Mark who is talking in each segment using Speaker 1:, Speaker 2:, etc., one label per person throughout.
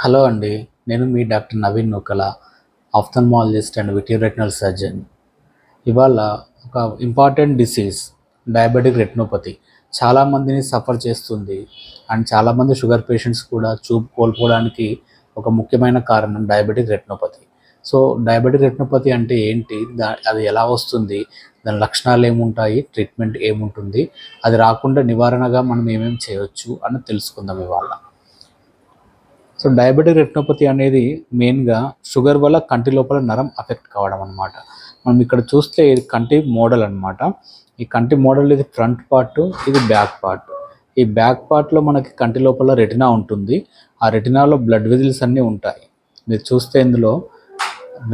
Speaker 1: Hello అండి. నేను మీ doctor Naveen Nukala, ophthalmologist and vitreo surgeon. ఇవాళ ఒక ఇంపార్టెంట్ డిసీజ్ డయాబెటిక్ రెటినోపతి చాలామందిని సఫర్ చేస్తుంది. అండ్ చాలామంది షుగర్ పేషెంట్స్ కూడా చూపు కోల్పోవడానికి ఒక ముఖ్యమైన కారణం diabetic retinopathy. So diabetic retinopathy అంటే ఏంటి? అది ఎలా వస్తుంది? దాని లక్షణాలు ఏముంటాయి? ట్రీట్మెంట్ ఏముంటుంది? అది రాకుండా నివారణగా మనం ఏమేమి చేయవచ్చు అని తెలుసుకుందాం ఇవాళ. సో డయాబెటిక్ రెటినోపతి అనేది మెయిన్గా షుగర్ వల్ల కంటి లోపల నరం అఫెక్ట్ కావడం అనమాట. మనం ఇక్కడ చూస్తే ఇది కంటి మోడల్ అనమాట. ఈ కంటి మోడల్ ఇది ఫ్రంట్ పార్ట్, ఇది బ్యాక్ పార్ట్. ఈ బ్యాక్ పార్ట్లో మనకి కంటి లోపల రెటినా ఉంటుంది. ఆ రెటినాలో బ్లడ్ వెజిల్స్ అన్నీ ఉంటాయి. మీరు చూస్తే ఇందులో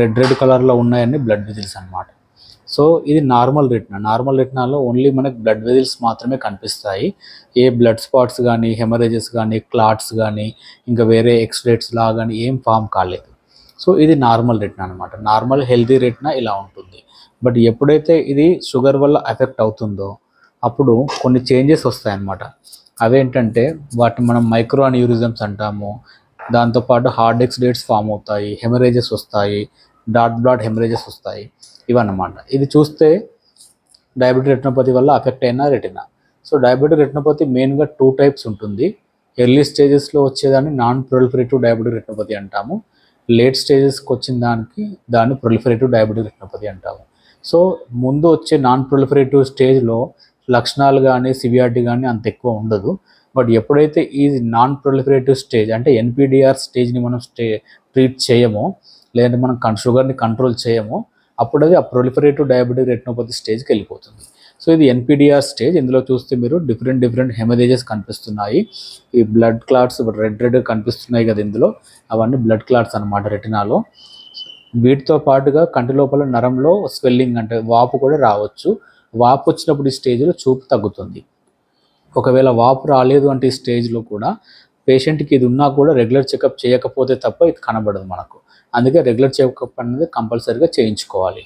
Speaker 1: రెడ్ కలర్లో ఉన్నాయన్నీ బ్లడ్ వెజిల్స్ అనమాట. సో ఇది నార్మల్ రెటినాలో ఓన్లీ మనకు బ్లడ్ వెజిల్స్ మాత్రమే కనిపిస్తాయి. ఏ బ్లడ్ స్పాట్స్ కానీ, హెమరేజెస్ కానీ, క్లాట్స్ కానీ, ఇంకా వేరే ఎక్స్రేట్స్ లా కానీ ఏం ఫామ్ కాలేదు. సో ఇది నార్మల్ రెటినా అనమాట. నార్మల్ హెల్తీ రెటినా ఇలా ఉంటుంది. బట్ ఎప్పుడైతే ఇది షుగర్ వల్ల ఎఫెక్ట్ అవుతుందో అప్పుడు కొన్ని చేంజెస్ వస్తాయన్నమాట. అవేంటంటే వాటిని మనం మైక్రో అన్యూరిజమ్స్ అంటాము. దాంతోపాటు హార్డ్ ఎక్స్డేట్స్ ఫామ్ అవుతాయి, హెమరేజెస్ వస్తాయి, డాట్ బ్లాడ్ హెమరేజెస్ వస్తాయి, ఇవన్నమాట. ఇది చూస్తే డయాబెటిక్ రెటినోపతి వల్ల అఫెక్ట్ అయిన రెటినా. సో డయాబెటిక్ రెటినోపతి మెయిన్గా 2 టైప్స్ ఉంటుంది. ఎర్లీ స్టేజెస్లో వచ్చేదాన్ని నాన్ ప్రొలిఫరేటివ్ డయాబెటిక్ రెటినోపతి అంటాము. లేట్ స్టేజెస్కి వచ్చిన దాన్ని ప్రొలిఫరేటివ్ డయాబెటిక్ రెటినోపతి అంటాము. సో ముందు వచ్చే నాన్ ప్రొలిఫరేటివ్ స్టేజ్లో లక్షణాలు కానీ, సివియారిటీ కానీ అంత ఎక్కువ ఉండదు. బట్ ఎప్పుడైతే ఈ నాన్ ప్రొలిఫరేటివ్ స్టేజ్ అంటే ఎన్పిడిఆర్ స్టేజ్ని మనం ట్రీట్ చేయమో, లేదంటే మనం షుగర్ని కంట్రోల్ చేయమో, అప్పుడు అది ఆ ప్రొలిఫరేటివ్ డయాబెటిక్ రెటినోపతి స్టేజ్కి వెళ్ళిపోతుంది. సో ఇది ఎన్పిడిఆర్ స్టేజ్. ఇందులో చూస్తే మీరు డిఫరెంట్ హెమరేజెస్ కనిపిస్తున్నాయి. ఈ బ్లడ్ క్లాట్స్ రెడ్ కనిపిస్తున్నాయి కదా ఇందులో, అవన్నీ బ్లడ్ క్లాట్స్ అనమాట రెటినాలో. వీటితో పాటుగా కంటి లోపల నరంలో స్వెల్లింగ్ అంటే వాపు కూడా రావచ్చు. వాపు వచ్చినప్పుడు ఈ స్టేజ్లో చూపు తగ్గుతుంది. ఒకవేళ వాపు రాలేదు అంటే ఈ స్టేజ్లో కూడా పేషెంట్కి ఇది ఉన్నా కూడా రెగ్యులర్ చెకప్ చేయకపోతే తప్ప ఇది కనబడదు మనకు. అందుకే రెగ్యులర్ చెకప్ అనేది కంపల్సరీగా చేయించుకోవాలి.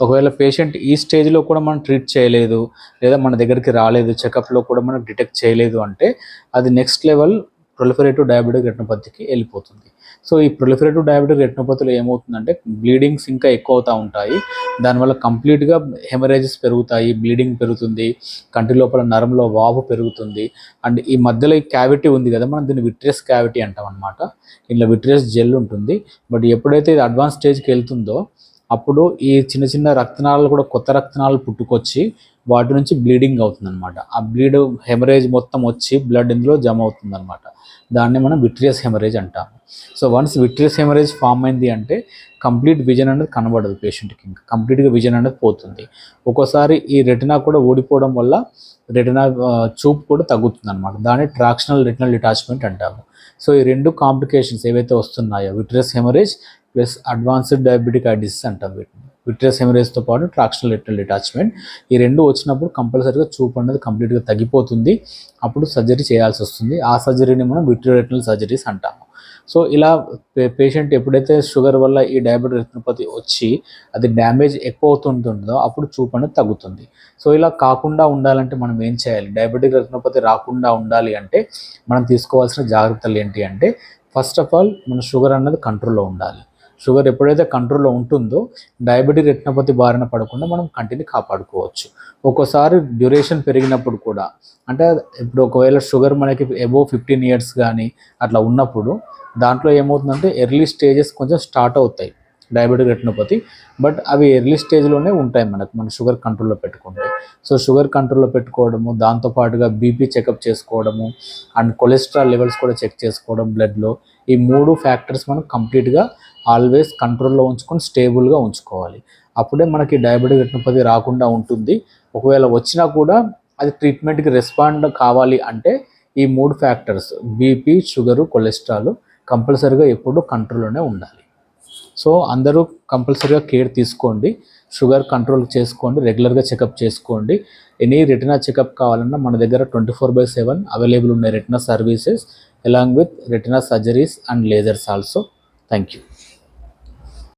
Speaker 1: ఒకవేళ పేషెంట్ ఈ స్టేజ్లో కూడా మనం ట్రీట్ చేయలేదు, లేదా మన దగ్గరికి రాలేదు, చెకప్లో కూడా మనం డిటెక్ట్ చేయలేదు అంటే అది నెక్స్ట్ లెవెల్ ప్రొలిఫరేటివ్ డయాబెటిక్ రెటినోపతికి వెళ్ళిపోతుంది. సో ఈ ప్రొలిఫరేటివ్ డయాబెటిక్ రెటినోపతిలో ఏమవుతుందంటే బ్లీడింగ్స్ ఇంకా ఎక్కువ అవుతూ ఉంటాయి. దానివల్ల కంప్లీట్గా హెమరేజెస్ పెరుగుతాయి, బ్లీడింగ్ పెరుగుతుంది, కంటి లోపల నరంలో వాపు పెరుగుతుంది. అండ్ ఈ మధ్యలో ఈ క్యావిటీ ఉంది కదా, మనం దీన్ని విట్రియస్ క్యావిటీ అంటాం అనమాట. ఇందులో విట్రియస్ జెల్ ఉంటుంది. బట్ ఎప్పుడైతే ఇది అడ్వాన్స్ స్టేజ్కి వెళ్తుందో అప్పుడు ఈ చిన్న రక్తనాళాలు కూడా కొత్త రక్తనాళాలు పుట్టుకొచ్చి వాటి నుంచి బ్లీడింగ్ అవుతుందన్నమాట. ఆ హెమరేజ్ మొత్తం వచ్చి బ్లడ్ ఇందులో జమ అవుతుందన్నమాట. దాన్ని మనం విట్రియస్ హెమరేజ్ అంటాము. So once vitreous haemorrhage form అయింది అంటే కంప్లీట్ విజన్ అనేది కనబడదు పేషెంట్కి, ఇంకా కంప్లీట్గా విజన్ అనేది పోతుంది. ఒక్కోసారి ఈ రెటినా కూడా ఊడిపోవడం వల్ల రెటినా చూపు కూడా తగ్గుతుంది అనమాట. దాన్ని ట్రాక్షనల్ రెటినల్ డిటాచ్మెంట్ అంటాము. సో ఈ 2 కాంప్లికేషన్స్ ఏవైతే వస్తున్నాయో vitreous haemorrhage plus advanced diabetic I disease అంటాం వీటిని. విట్రియస్ హెమరేజ్తో పాటు ట్రాక్షనల్ రెటినల్ డిటాచ్మెంట్, ఈ 2 వచ్చినప్పుడు కంపల్సరీగా చూపు అనేది కంప్లీట్గా తగ్గిపోతుంది. అప్పుడు సర్జరీ చేయాల్సి వస్తుంది. ఆ సర్జరీని మనం విట్రియో రెటినల్ సర్జరీస్ అంటాము. సో ఇలా పేషెంట్ ఎప్పుడైతే షుగర్ వల్ల ఈ డయాబెటిక్ రెటినోపతి వచ్చి అది డ్యామేజ్ ఎక్కువ అవుతుంటుందో అప్పుడు చూపు అనేది తగ్గుతుంది. సో ఇలా కాకుండా ఉండాలంటే మనం ఏం చేయాలి? డయాబెటిక్ రెటినోపతి రాకుండా ఉండాలి అంటే మనం తీసుకోవాల్సిన జాగ్రత్తలు ఏంటి అంటే, ఫస్ట్ ఆఫ్ ఆల్ మన షుగర్ అన్నది కంట్రోల్లో ఉండాలి. షుగర్ ఎప్పుడైతే కంట్రోల్లో ఉంటుందో డయాబెటిక్ రెటినోపతి బారిన పడకుండా మనం కంటిని కాపాడుకోవచ్చు. ఒక్కోసారి డ్యూరేషన్ పెరిగినప్పుడు కూడా, అంటే ఇప్పుడు ఒకవేళ షుగర్ మనకి అబోవ్ 15 ఇయర్స్ కానీ అట్లా ఉన్నప్పుడు దాంట్లో ఏమవుతుందంటే ఎర్లీ స్టేజెస్ కొంచెం స్టార్ట్ అవుతాయి డయాబెటిక్ రెటినోపతి. బట్ అవి ఎర్లీ స్టేజ్లోనే ఉంటాయి మన షుగర్ కంట్రోల్లో పెట్టుకుంటే. సో షుగర్ కంట్రోల్లో పెట్టుకోవడము, దాంతోపాటుగా బీపీ చెకప్ చేసుకోవడము, అండ్ కొలెస్ట్రాల్ లెవెల్స్ కూడా చెక్ చేసుకోవడం బ్లడ్లో, ఈ 3 ఫ్యాక్టర్స్ మనం కంప్లీట్గా ఆల్వేస్ కంట్రోల్లో ఉంచుకొని స్టేబుల్గా ఉంచుకోవాలి. అప్పుడే మనకి డయాబెటిక్ రెటినోపతి రాకుండా ఉంటుంది. ఒకవేళ వచ్చినా కూడా అది ట్రీట్మెంట్కి రెస్పాండ్ కావాలి అంటే ఈ 3 ఫ్యాక్టర్స్ బీపీ, షుగరు, కొలెస్ట్రాల్ కంపల్సరీగా ఎప్పుడూ కంట్రోల్లోనే ఉండాలి. సో అందరూ కంపల్సరీగా కేర్ తీసుకోండి, షుగర్ కంట్రోల్ చేసుకోండి, రెగ్యులర్గా చెకప్ చేసుకోండి. ఎనీ రెటినా చెకప్ కావాలన్నా మన దగ్గర 24/7 అవైలబుల్ ఉన్నాయి retina services along with retina surgeries and lasers also. Thank you.